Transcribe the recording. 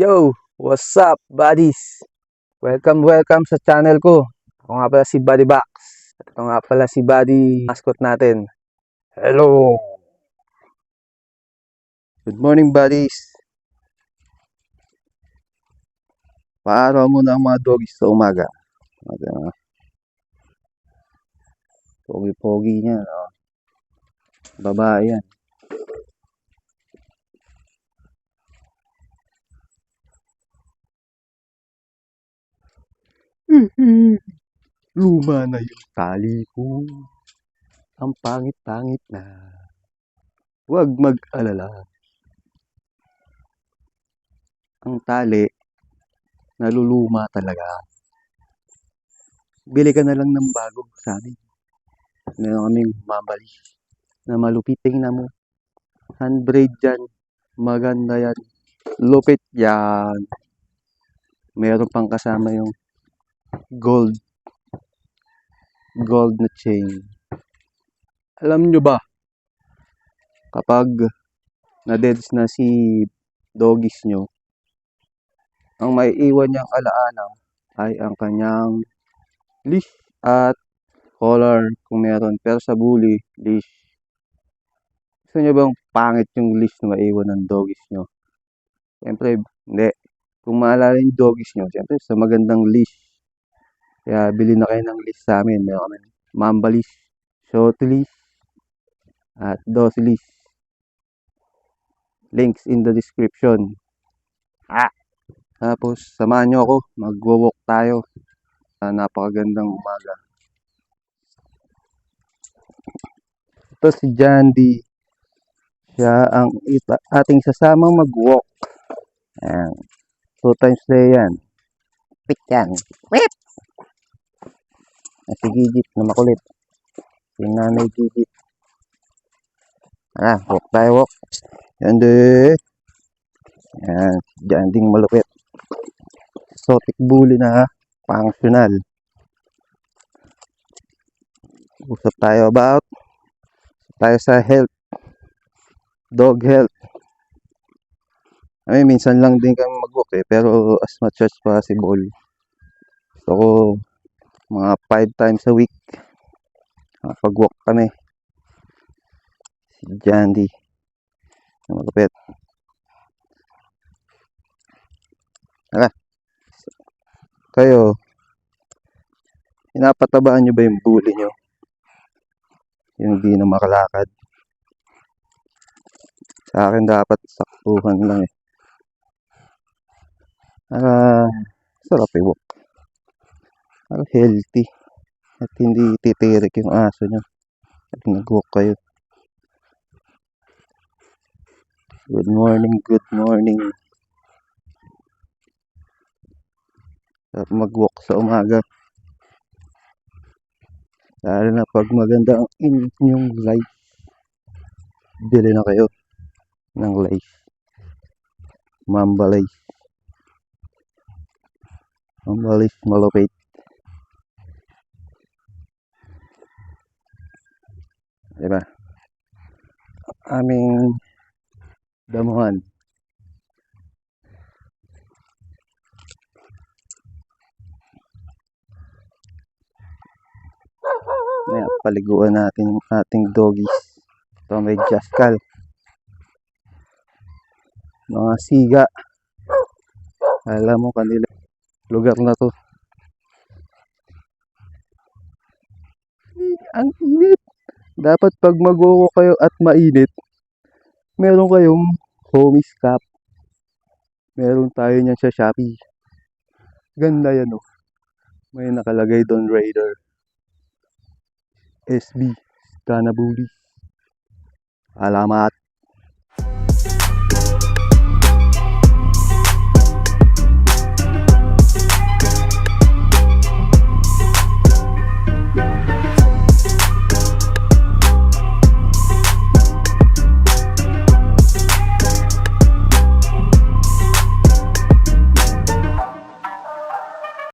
Yo, what's up, buddies? Welcome sa channel ko. Ako nga pala si Buddy Box. At ito nga pala si Buddy mascot natin. Hello! Good morning, buddies. Paaraw muna ang mga doggies sa umaga. Pogi-pogi niya. Oh. Babae yan. Luma na yung tali ko. Ang pangit-pangit na. Huwag mag-alala. Ang tali, naluluma talaga. Bili ka na lang ng bago sa amin. Meron kaming mambali na malupit. Tingnan mo. Handbraid dyan. Maganda yan. Lupit yan. Meron pang kasama yung gold na chain. Alam nyo ba, kapag na-deads na si doggies nyo, ang maiiwan niyang alaala ay ang kanyang leash at collar kung meron. Pero sa bully, leash. Gusto nyo bang pangit yung leash na maiiwan ng doggies nyo? Siyempre, hindi. Kung maalala yung doggies nyo, siyempre sa magandang leash. Kaya bili na kayo ng leash sa amin. Meron kami mamba leash, short leash, at dose leash. Links in the description. Tapos, samahan nyo ako. Mag-walk tayo. Napakagandang umaga. Ito si Jandy. Siya ang ating sasamang mag-walk. Ayan. 2 times day yan. Pit yan. Whip! Si Gigit na makulit. Si Nanay Gigit. Walk tayo, walk. Yan de. Yan. Si Janding malupit. Exotic bully na functional. Usap tayo sa health. Dog health. Minsan lang din kami mag-walk pero as much as possible. So, mga 5 times a week pag-walk kami. Si Jandy malupit. Kayo, pinapatabaan nyo ba yung bully nyo? Yung hindi na makalakad. Sa akin dapat saktuhan lang sarap i-walk. Healthy. At hindi titirik yung aso nyo. At nag-walk kayo. Good morning. Sarap mag-walk sa umaga. Lalo na pag maganda ang inyong life. Bili na kayo ng life. Mamba life. Mamba life malupit. Diba? Aming damuhan. Paliguan natin yung ating doggies. Ito may jaskal. Mga siga. Alam mo kanila lugar na to. Ang init. Dapat pag mag-walk kayo at mainit, meron kayong homies cap. Meron tayo niyan sa Shopee. Ganda yan May nakalagay doon Raider. SB. Tanabuli. Alamat.